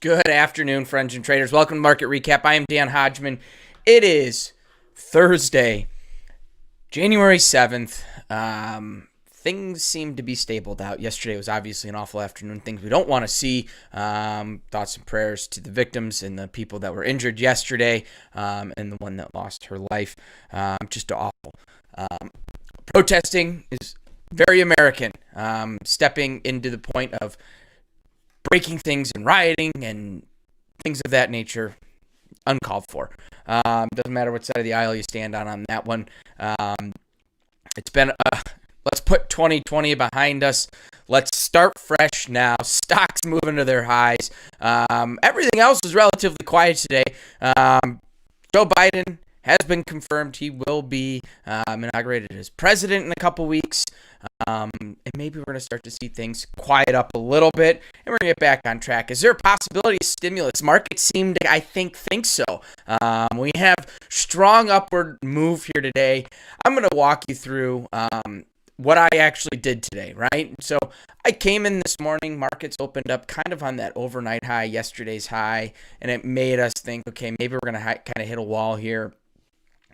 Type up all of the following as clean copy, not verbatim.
Good afternoon, friends and traders. Welcome to Market Recap. I am Dan Hodgman. It is Thursday, January 7th. Things seem to be stabled out. Yesterday was obviously an awful afternoon. Things we don't want to see. Thoughts and prayers to the victims and the people that were injured yesterday, and the one that lost her life. Just awful. Protesting is very American. Stepping into the point of breaking things and rioting and things of that nature, uncalled for. Doesn't matter what side of the aisle you stand on that one. It's been, let's put 2020 behind us. Let's start fresh now. Stocks moving to their highs. Everything else was relatively quiet today. Joe Biden has been confirmed he will be inaugurated as president in a couple weeks. And maybe we're going to start to see things quiet up a little bit, and we're going to get back on track. Is there a possibility of stimulus? Markets seem to, think so. We have strong upward move here today. I'm going to walk you through what I actually did today, right? So I came in this morning, markets opened up kind of on that overnight high, yesterday's high, and it made us think, okay, maybe we're going to kind of hit a wall here.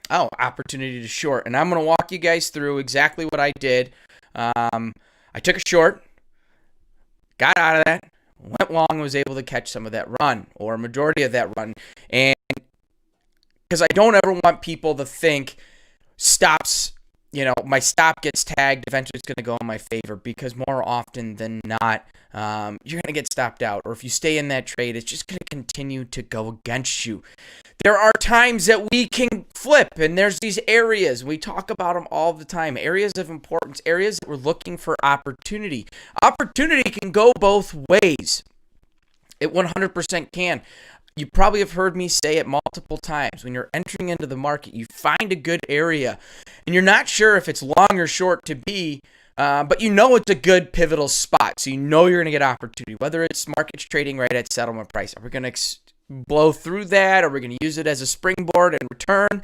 Oh, opportunity to short. And I'm going to walk you guys through exactly what I did. I took a short, got out of that, went long, and was able to catch some of that run or a majority of that run. And because I don't ever want people to think stops, my stop gets tagged, eventually it's going to go in my favor, because more often than not, you're going to get stopped out. Or if you stay in that trade, it's just going to continue to go against you. There are times that we can flip, and there's these areas. We talk about them all the time. Areas of importance, areas that we're looking for opportunity. Opportunity can go both ways. It 100% can. You probably have heard me say it multiple times. When you're entering into the market, you find a good area, and you're not sure if it's long or short to be, but it's a good pivotal spot. So you're going to get opportunity, whether it's markets trading right at settlement price. Are we going to blow through that? Are we going to use it as a springboard and return?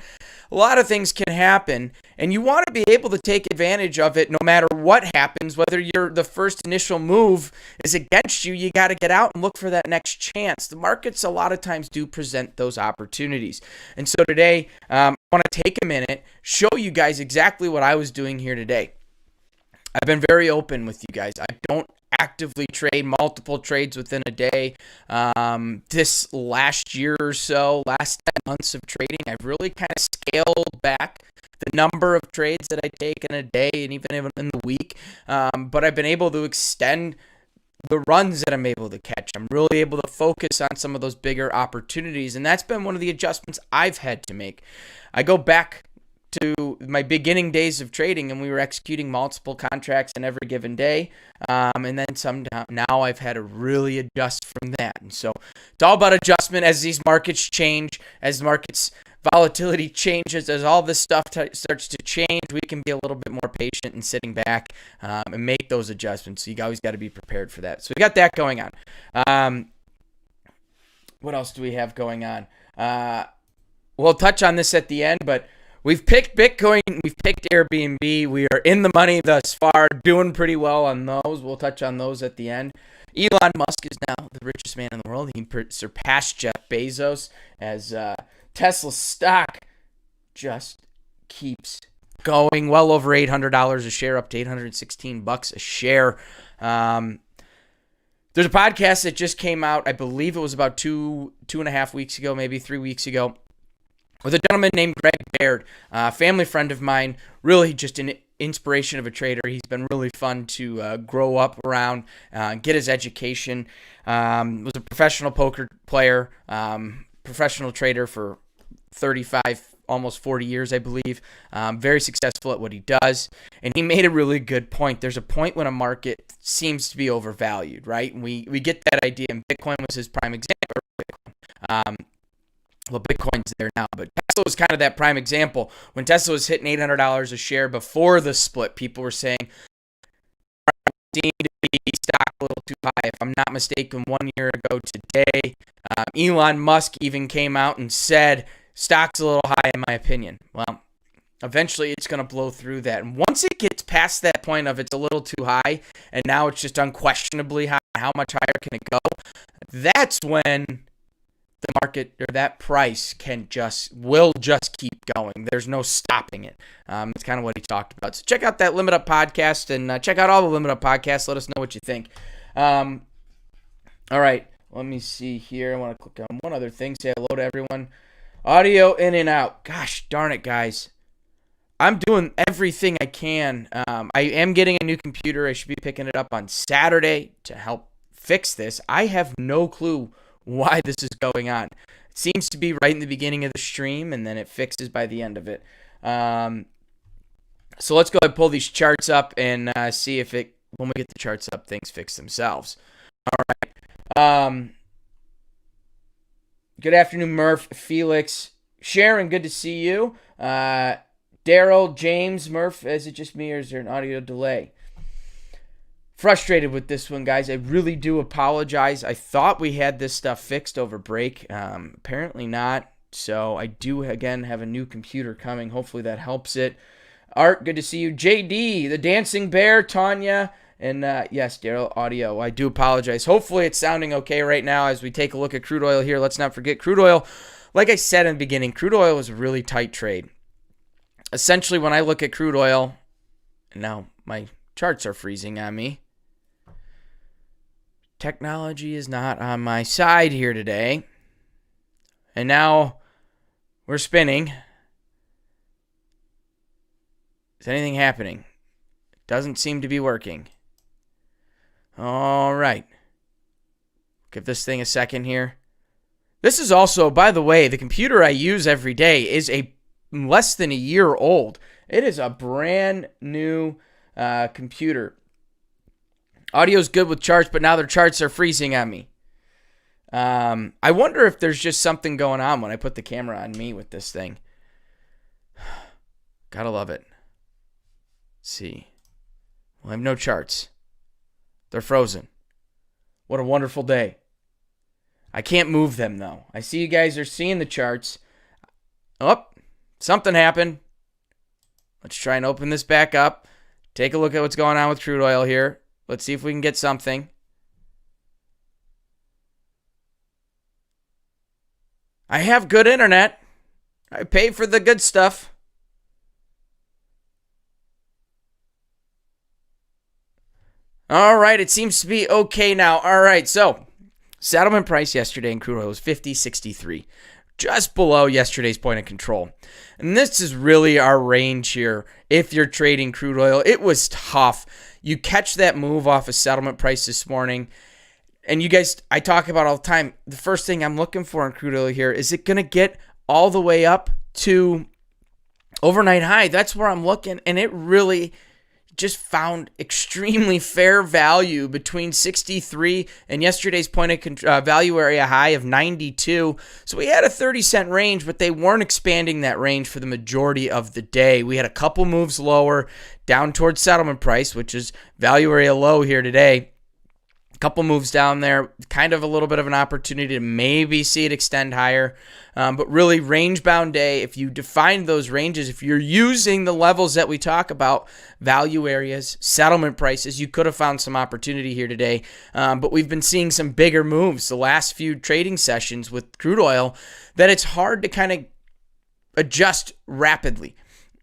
A lot of things can happen, and you want to be able to take advantage of it no matter what happens. Whether the first initial move is against you, you got to get out and look for that next chance. The markets a lot of times do present those opportunities. And so today, I want to take a minute, show you guys exactly what I was doing here today. I've been very open with you guys. I don't actively trade multiple trades within a day. This last year or so, last 10 months of trading, I've really kind of scaled back the number of trades that I take in a day and even in the week. But I've been able to extend the runs that I'm able to catch. I'm really able to focus on some of those bigger opportunities, and that's been one of the adjustments I've had to make. I go back to my beginning days of trading, and we were executing multiple contracts in every given day. And then now I've had to really adjust from that. And so it's all about adjustment as these markets change, as the markets volatility changes, as all this stuff starts to change. We can be a little bit more patient and sitting back and make those adjustments. So you always got to be prepared for that. So we got that going on. What else do we have going on? We'll touch on this at the end, but we've picked Bitcoin, we've picked Airbnb, we are in the money thus far, doing pretty well on those. We'll touch on those at the end. Elon Musk is now the richest man in the world. He surpassed Jeff Bezos as Tesla stock just keeps going, well over $800 a share, up to $816 a share. There's a podcast that just came out, I believe it was about two and a half weeks ago, maybe 3 weeks ago, with a gentleman named Greg Baird, a family friend of mine, really just an inspiration of a trader. He's been really fun to grow up around, get his education. Was a professional poker player, professional trader for 35, almost 40 years, I believe. Very successful at what he does. And he made a really good point. There's a point when a market seems to be overvalued, right? And we get that idea, and Bitcoin was his prime example. Well, Bitcoin's there now, but Tesla was kind of that prime example. When Tesla was hitting $800 a share before the split, people were saying, seem to be stock a little too high. If I'm not mistaken, 1 year ago today, Elon Musk even came out and said, stock's a little high in my opinion. Well, eventually it's going to blow through that. And once it gets past that point of it's a little too high, and now it's just unquestionably high, how much higher can it go? that's when the market or that price will just keep going. There's no stopping it. It's kind of what he talked about. So check out that Limit Up podcast and check out all the Limit Up podcasts. Let us know what you think. All right, let me see here. I want to click on one other thing. Say hello to everyone. Audio in and out. Gosh darn it, guys. I'm doing everything I can. I am getting a new computer. I should be picking it up on Saturday to help fix this. I have no clue why this is going on. It seems to be right in the beginning of the stream, and then it fixes by the end of it. So let's go ahead and pull these charts up and see if when we get the charts up, things fix themselves. All right. Good afternoon, Murph, Felix, Sharon. Good to see you. Daryl, James, Murph. Is it just me or is there an audio delay? Frustrated with this one, guys. I really do apologize. I thought we had this stuff fixed over break. Apparently not. So I do, again, have a new computer coming. Hopefully that helps it. Art, good to see you. JD, the Dancing Bear, Tanya, and yes, Daryl, audio. I do apologize. Hopefully it's sounding okay right now as we take a look at crude oil here. Let's not forget crude oil. Like I said in the beginning, crude oil was a really tight trade. Essentially, when I look at crude oil, and now my charts are freezing on me. Technology is not on my side here today. And now we're spinning. Is anything happening? Doesn't seem to be working. All right. Give this thing a second here. This is also, by the way, the computer I use every day is less than a year old. It is a brand new computer. Audio's good with charts, but now their charts are freezing on me. I wonder if there's just something going on when I put the camera on me with this thing. Gotta love it. Let's see. Well, I have no charts. They're frozen. What a wonderful day. I can't move them, though. I see you guys are seeing the charts. Oh, something happened. Let's try and open this back up. Take a look at what's going on with crude oil here. Let's see if we can get something. I have good internet. I pay for the good stuff. All right, it seems to be okay now. All right, so settlement price yesterday in crude oil was $50.63, just below yesterday's point of control. And this is really our range here. If you're trading crude oil, it was tough. You catch that move off a settlement price this morning. And you guys, I talk about all the time, the first thing I'm looking for in crude oil here, is it going to get all the way up to overnight high? That's where I'm looking. And it really just found extremely fair value between 63 and yesterday's point of value area high of 92. So we had a 30-cent range, but they weren't expanding that range for the majority of the day. We had a couple moves lower down towards settlement price, which is value area low here today. Couple moves down there, kind of a little bit of an opportunity to maybe see it extend higher. But really, range-bound day, if you define those ranges, if you're using the levels that we talk about, value areas, settlement prices, you could have found some opportunity here today. But we've been seeing some bigger moves the last few trading sessions with crude oil that it's hard to kind of adjust rapidly.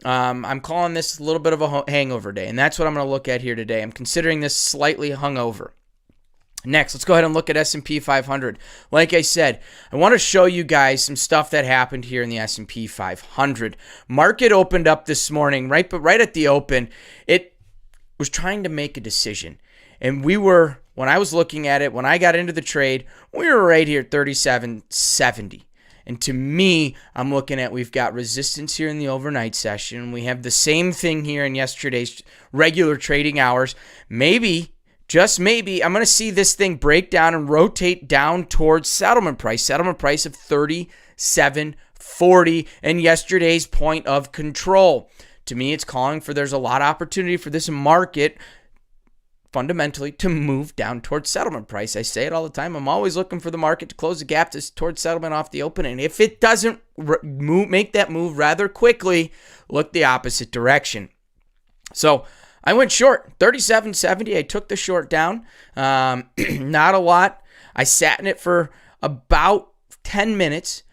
I'm calling this a little bit of a hangover day, and that's what I'm going to look at here today. I'm considering this slightly hungover. Next, let's go ahead and look at S&P 500. Like I said, I want to show you guys some stuff that happened here in the S&P 500. Market opened up this morning, right at the open, it was trying to make a decision. And when I was looking at it, when I got into the trade, we were right here at 37.70. And to me, I'm looking at we've got resistance here in the overnight session. We have the same thing here in yesterday's regular trading hours. Maybe, just maybe, I'm going to see this thing break down and rotate down towards settlement price of 37.40 and yesterday's point of control. To me, it's calling for there's a lot of opportunity for this market fundamentally to move down towards settlement price. I say it all the time. I'm always looking for the market to close the gap towards settlement off the open. And if it doesn't make that move rather quickly, look the opposite direction. So I went short, 37.70. I took the short down. Not a lot. I sat in it for about 10 minutes.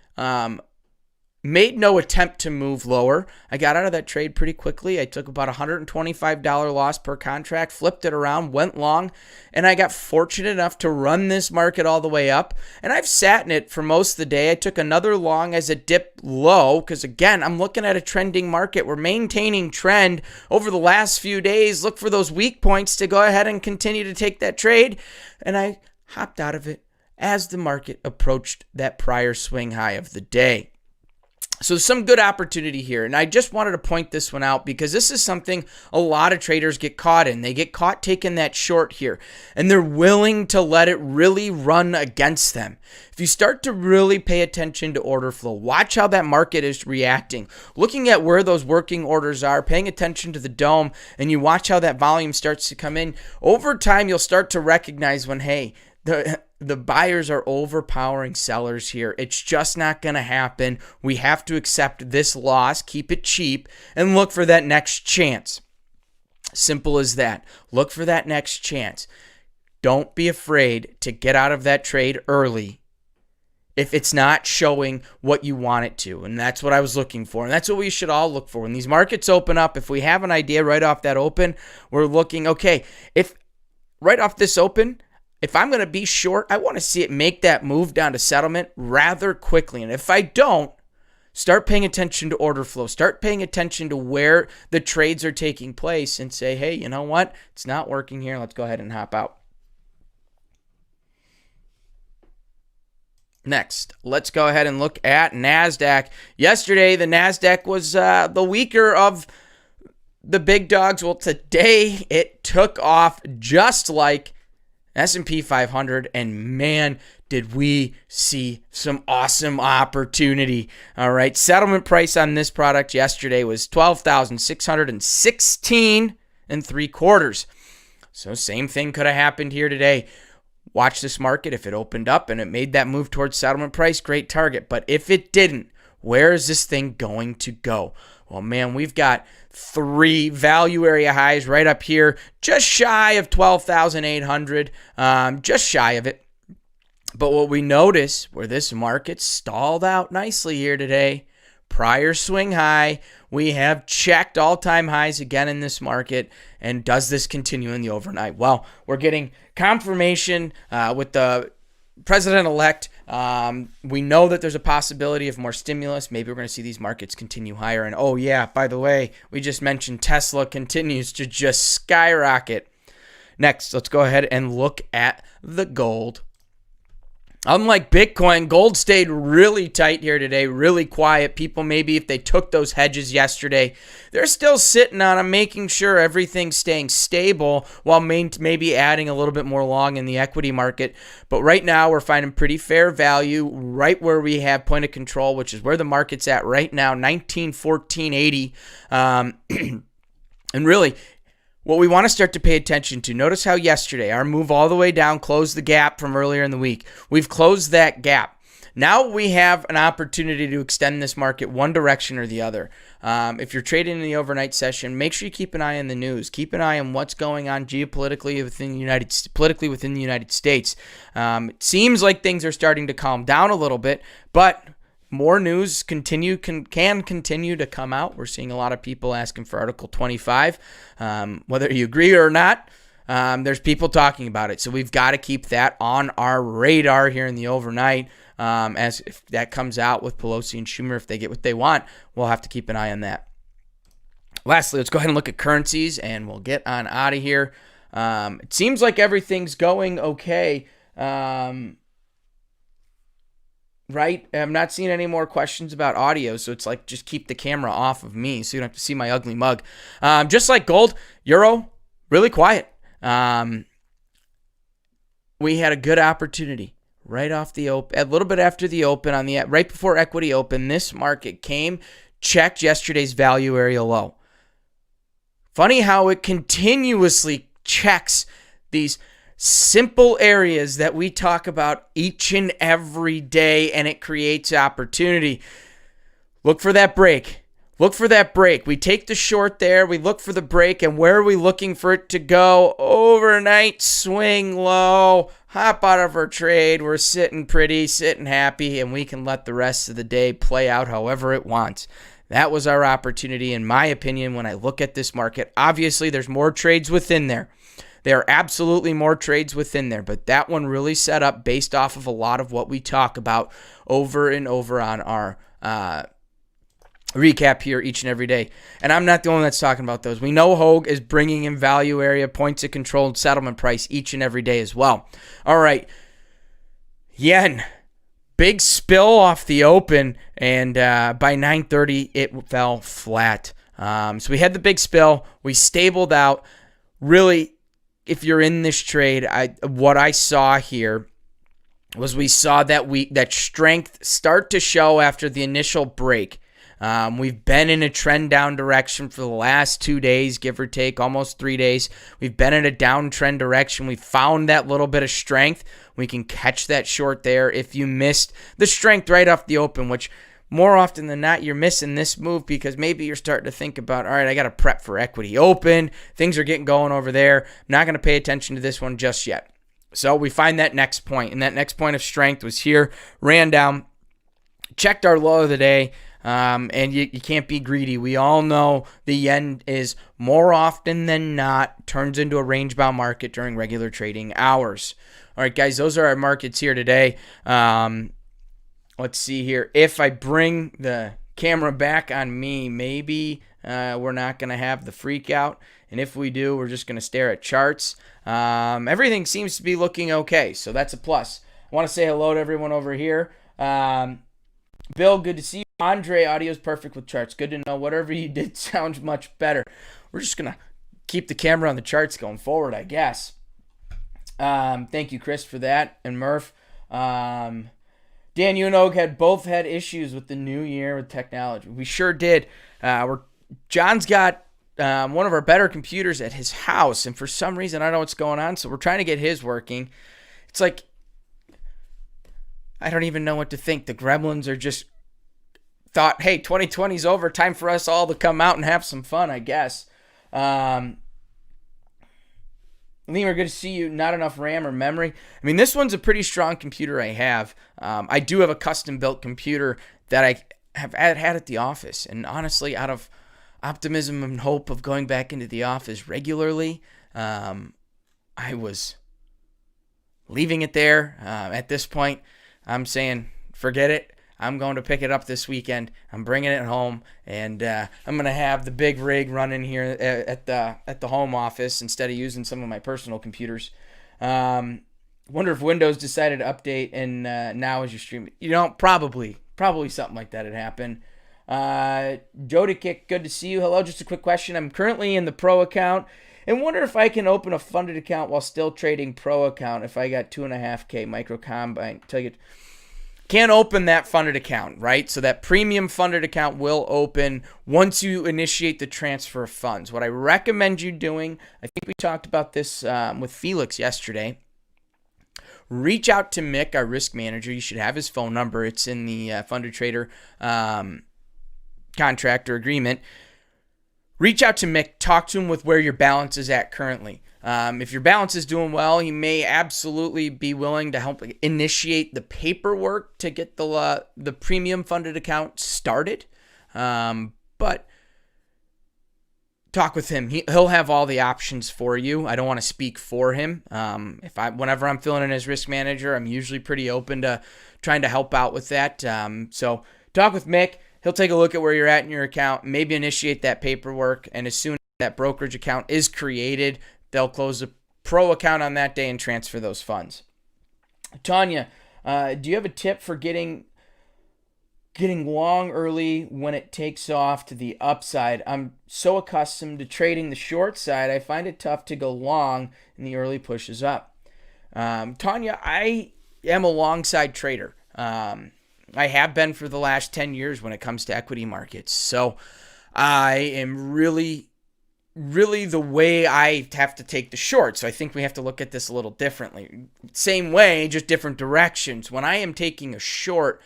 Made no attempt to move lower. I got out of that trade pretty quickly. I took about $125 loss per contract, flipped it around, went long, and I got fortunate enough to run this market all the way up. And I've sat in it for most of the day. I took another long as it dipped low because, again, I'm looking at a trending market. We're maintaining trend over the last few days. Look for those weak points to go ahead and continue to take that trade. And I hopped out of it as the market approached that prior swing high of the day. So some good opportunity here. And I just wanted to point this one out because this is something a lot of traders get caught in. They get caught taking that short here, and they're willing to let it really run against them. If you start to really pay attention to order flow, watch how that market is reacting, looking at where those working orders are, paying attention to the dome, and you watch how that volume starts to come in, over time you'll start to recognize when, hey, the buyers are overpowering sellers here. It's just not going to happen. We have to accept this loss, keep it cheap, and look for that next chance. Simple as that. Look for that next chance. Don't be afraid to get out of that trade early if it's not showing what you want it to. And that's what I was looking for. And that's what we should all look for. When these markets open up, if we have an idea right off that open, we're looking, okay, if right off this open, if I'm going to be short, I want to see it make that move down to settlement rather quickly. And if I don't, start paying attention to order flow. Start paying attention to where the trades are taking place and say, hey, you know what? It's not working here. Let's go ahead and hop out. Next, let's go ahead and look at NASDAQ. Yesterday, the NASDAQ was the weaker of the big dogs. Well, today it took off just like S&P 500, and man, did we see some awesome opportunity. All right, settlement price on this product yesterday was $12,616.75. So same thing could have happened here today. Watch this market. If it opened up and it made that move towards settlement price, great target. But if it didn't, where is this thing going to go? Well, man, we've got 3 value area highs right up here, just shy of 12,800, just shy of it. But what we notice, where this market stalled out nicely here today, prior swing high, we have checked all-time highs again in this market. And does this continue in the overnight? Well, we're getting confirmation with the president-elect. We know that there's a possibility of more stimulus. Maybe we're going to see these markets continue higher. And oh yeah, by the way, we just mentioned Tesla continues to just skyrocket. Next, let's go ahead and look at the gold. Unlike Bitcoin, gold stayed really tight here today, really quiet. People, maybe if they took those hedges yesterday, they're still sitting on them, making sure everything's staying stable while maybe adding a little bit more long in the equity market. But right now, we're finding pretty fair value right where we have point of control, which is where the market's at right now, 1914.80. And really, what we want to start to pay attention to, notice how yesterday our move all the way down closed the gap from earlier in the week. We've closed that gap. Now we have an opportunity to extend this market one direction or the other. If you're trading in the overnight session, make sure you keep an eye on the news. Keep an eye on what's going on geopolitically within the United States. It seems like things are starting to calm down a little bit, but more news can continue to come out. We're seeing a lot of people asking for Article 25. Whether you agree or not, there's people talking about it. So we've got to keep that on our radar here in the overnight. As if that comes out with Pelosi and Schumer, if they get what they want, we'll have to keep an eye on that. Lastly, let's go ahead and look at currencies, and we'll get on out of here. It seems like everything's going okay. Right? I'm not seeing any more questions about audio, so it's like just keep the camera off of me so you don't have to see my ugly mug. Just like gold, euro, really quiet. We had a good opportunity right off the open, a little bit after the open, right before equity open. This market checked yesterday's value area low. Funny how it continuously checks these simple areas that we talk about each and every day, and it creates opportunity. Look for that break. look for that break. We take the short there. We look for the break. And where are we looking for it to go? Overnight swing low. Hop out of our trade. We're sitting pretty, sitting happy, and we can let the rest of the day play out however it wants. That was our opportunity, in my opinion, when I look at this market. Obviously, there's more trades within there. There are absolutely more trades within there, but that one really set up based off of a lot of what we talk about over and over on our recap here each and every day. And I'm not the only one that's talking about those. We know Hogue is bringing in value area, points of control, and settlement price each and every day as well. All right. Yen. Big spill off the open, and by 9:30, it fell flat. So we had the big spill. We stabled out. Really, if you're in this trade, what I saw here was we saw that strength start to show after the initial break. We've been in a trend down direction for the last 2 days, give or take, almost 3 days. We've been in a downtrend direction. We found that little bit of strength. We can catch that short there. If you missed the strength right off the open, which more often than not, you're missing this move because maybe you're starting to think about, all right, I got to prep for equity open. Things are getting going over there. I'm not going to pay attention to this one just yet. So we find that next point, and that next point of strength was here, ran down, checked our low of the day. And you can't be greedy. We all know the yen is more often than not turns into a range-bound market during regular trading hours. All right, guys, those are our markets here today. Let's see here. If I bring the camera back on me, maybe we're not going to have the freak out. And if we do, we're just going to stare at charts. Everything seems to be looking okay, so that's a plus. I want to say hello to everyone over here. Bill, good to see you. Andre, audio's perfect with charts. Good to know. Whatever you did sounds much better. We're just going to keep the camera on the charts going forward, I guess. Thank you, Chris, for that. And Murph. Dan Unog both had issues with the new year with technology. We sure did. John's got one of our better computers at his house, and for some reason, I don't know what's going on, so we're trying to get his working. It's like, I don't even know what to think. The gremlins are just thought, hey, 2020's over. Time for us all to come out and have some fun, I guess. Lemur, good to see you. Not enough RAM or memory. I mean, this one's a pretty strong computer I have. I do have a custom-built computer that I have had at the office. And honestly, out of optimism and hope of going back into the office regularly, I was leaving it there. At this point, I'm saying, forget it. I'm going to pick it up this weekend. I'm bringing it home, and I'm going to have the big rig running here at the home office instead of using some of my personal computers. Wonder if Windows decided to update, and now as you stream it, probably something like that had happened. Jodikick, good to see you. Hello, just a quick question. I'm currently in the Pro account and wonder if I can open a funded account while still trading Pro account if I got 2.5K micro combine. Can't open that funded account, right? So that premium funded account will open once you initiate the transfer of funds. What I recommend you doing, I think we talked about this with Felix yesterday. Reach out to Mick, our risk manager. You should have his phone number. It's in the funded trader contract or agreement. Reach out to Mick. Talk to him with where your balance is at currently. If your balance is doing well, he may absolutely be willing to help initiate the paperwork to get the premium funded account started. But talk with him. He'll have all the options for you. I don't want to speak for him. Whenever I'm filling in as risk manager, I'm usually pretty open to trying to help out with that. So talk with Mick. He'll take a look at where you're at in your account, maybe initiate that paperwork, and as soon as that brokerage account is created, they'll close a Pro account on that day and transfer those funds. Tanya, do you have a tip for getting long early when it takes off to the upside? I'm so accustomed to trading the short side, I find it tough to go long in the early pushes up. Tanya, I am a long side trader. I have been for the last 10 years when it comes to equity markets. So I am really the way I have to take the short. So I think we have to look at this a little differently. Same way, just different directions. When I am taking a short,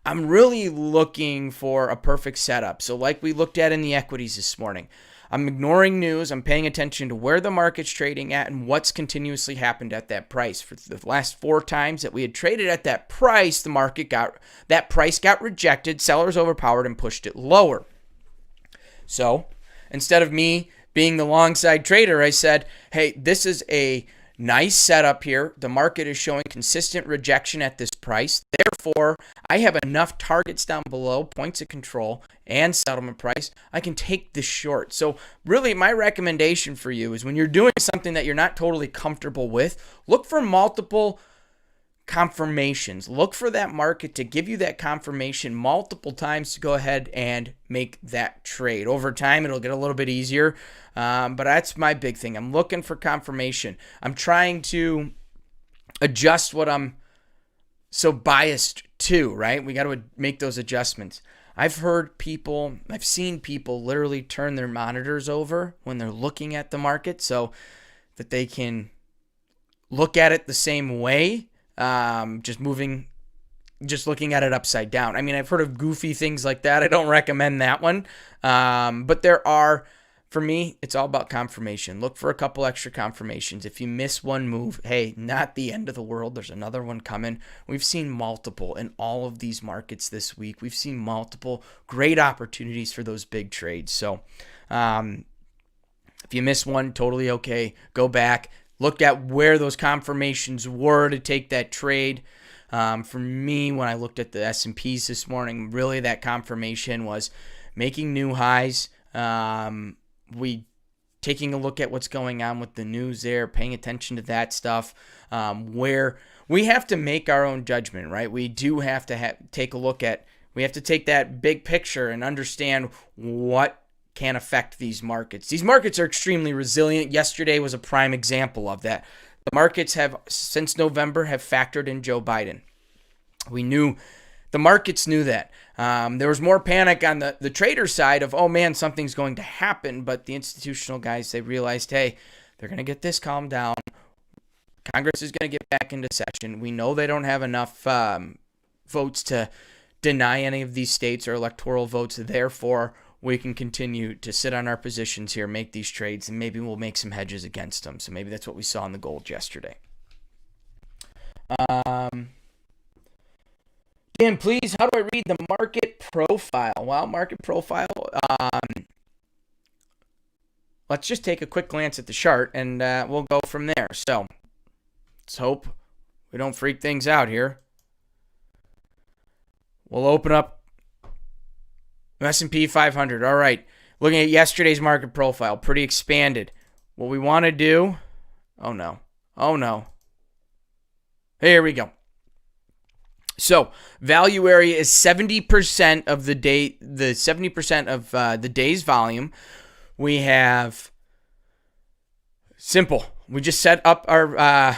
I'm really looking for a perfect setup. So like we looked at in the equities this morning, I'm ignoring news. I'm paying attention to where the market's trading at and what's continuously happened at that price. For the last 4 times that we had traded at that price, that price got rejected, sellers overpowered and pushed it lower. So instead of me being the long side trader, I said, hey, this is a nice setup here. The market is showing consistent rejection at this price. Therefore, I have enough targets down below, points of control, and settlement price. I can take this short. So really, my recommendation for you is when you're doing something that you're not totally comfortable with, look for multiple confirmations. Look for that market to give you that confirmation multiple times to go ahead and make that trade. Over time, it'll get a little bit easier, but that's my big thing. I'm looking for confirmation. I'm trying to adjust what I'm so biased to, right? We got to make those adjustments. I've seen people literally turn their monitors over when they're looking at the market so that they can look at it the same way. Just looking at it upside down. I mean, I've heard of goofy things like that. I don't recommend that one. But for me, it's all about confirmation. Look for a couple extra confirmations. If you miss one move, hey, not the end of the world. There's another one coming. We've seen multiple in all of these markets this week. We've seen multiple great opportunities for those big trades. So, if you miss one, totally okay. Go back. Look at where those confirmations were to take that trade. For me, when I looked at the S&Ps this morning, really that confirmation was making new highs. We taking a look at what's going on with the news there, paying attention to that stuff, where we have to make our own judgment, right? We do have to take a look at, we have to take that big picture and understand what can affect these markets. These markets are extremely resilient. Yesterday was a prime example of that. The markets have, since November, have factored in Joe Biden. The markets knew that. There was more panic on the trader side of, oh man, something's going to happen. But the institutional guys, they realized, hey, they're going to get this calmed down. Congress is going to get back into session. We know they don't have enough votes to deny any of these states or electoral votes. Therefore, we can continue to sit on our positions here, make these trades, and maybe we'll make some hedges against them. So maybe that's what we saw in the gold yesterday. Dan, please, how do I read the market profile? Well, market profile, let's just take a quick glance at the chart, and we'll go from there. So let's hope we don't freak things out here. We'll open up S&P 500. All right. Looking at yesterday's market profile, pretty expanded. What we want to do, oh no. Here we go. So, value area is 70% of the day, the 70% of the day's volume. We have simple. We just set up our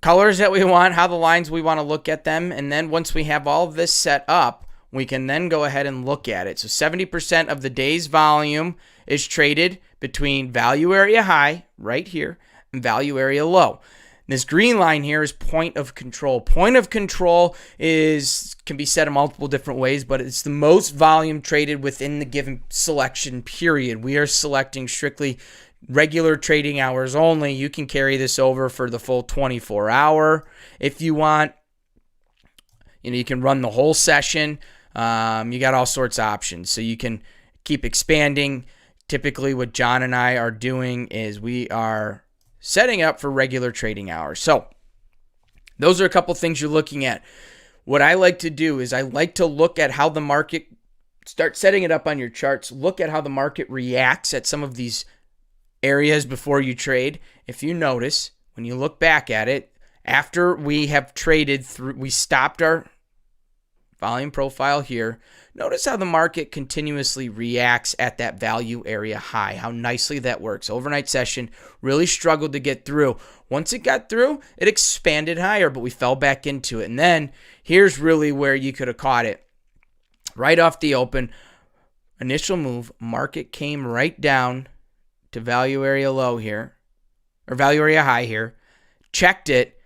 colors that we want, how the lines we want to look at them, and then once we have all of this set up, we can then go ahead and look at it. So 70% of the day's volume is traded between value area high right here and value area low. This green line here is point of control. Point of control can be set in multiple different ways, but it's the most volume traded within the given selection period. We are selecting strictly regular trading hours only. You can carry this over for the full 24-hour if you want. You can run the whole session. You got all sorts of options. So you can keep expanding. Typically what John and I are doing is we are setting up for regular trading hours. So those are a couple things you're looking at. What I like to do is I like to look at how the market, start setting it up on your charts, look at how the market reacts at some of these areas before you trade. If you notice, when you look back at it, after we have traded through, we stopped our volume profile here. Notice how the market continuously reacts at that value area high, how nicely that works. Overnight session really struggled to get through. Once it got through, it expanded higher, but we fell back into it. And then here's really where you could have caught it. Right off the open, initial move, market came right down to value area low here, or value area high here, checked it,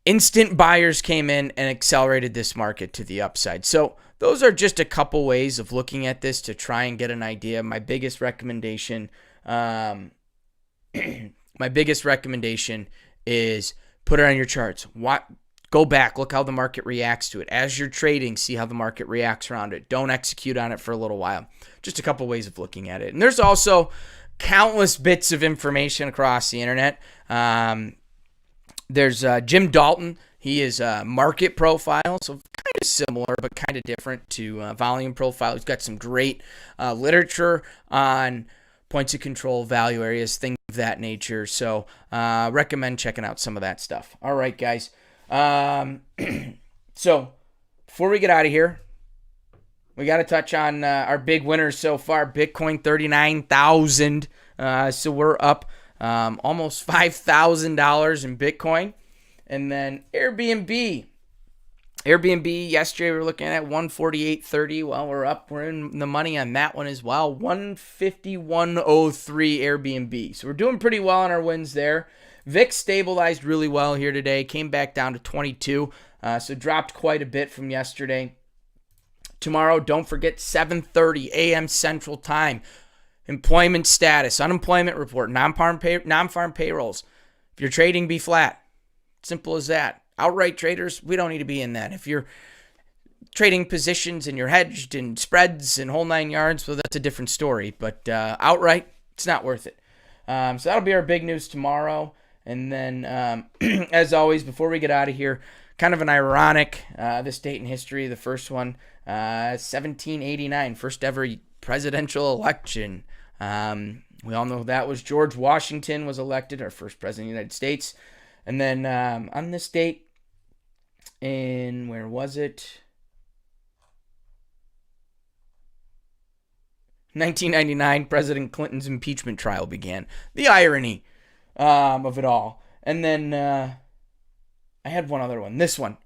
instant buyers came in and accelerated this market to the upside. So those are just a couple ways of looking at this to try and get an idea. My biggest recommendation, my biggest recommendation is put it on your charts. Go back, look how the market reacts to it. As you're trading, see how the market reacts around it. Don't execute on it for a little while. Just a couple ways of looking at it. And there's also countless bits of information across the internet. There's Jim Dalton. He is a market profile, so kind of similar but kind of different to volume profile. He's got some great literature on points of control, value areas, things of that nature. So recommend checking out some of that stuff. All right, guys. So before we get out of here, we got to touch on our big winners so far. Bitcoin 39,000. So we're up almost $5,000 in Bitcoin. And then Airbnb. Airbnb, yesterday we were looking at 148.30. Well, we're in the money on that one as well. 151.03 Airbnb. So we're doing pretty well on our wins there. VIX stabilized really well here today. Came back down to 22. So dropped quite a bit from yesterday. Tomorrow, don't forget 7:30 a.m. Central Time. Employment status, unemployment report, non-farm payrolls. If you're trading, be flat. Simple as that. Outright traders, we don't need to be in that. If you're trading positions and you're hedged and spreads and whole 9 yards, well, that's a different story. But outright, it's not worth it. So that'll be our big news tomorrow. And then, as always, before we get out of here, kind of an ironic, this date in history, the first one, 1789, first ever presidential election. We all know that was George Washington was elected, our first president of the United States. And then on this date, in, where was it? 1999, President Clinton's impeachment trial began. The irony of it all. And then I had one other one. This one.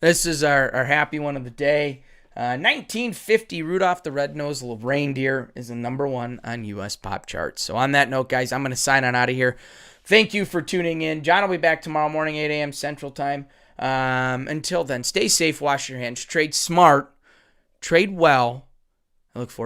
This is our happy one of the day. 1950, Rudolph the Red-Nosed Reindeer is the number one on U.S. pop charts. So on that note, guys, I'm going to sign on out of here. Thank you for tuning in. John will be back tomorrow morning, 8 a.m. Central Time. Until then, stay safe, wash your hands, trade smart, trade well. I look forward to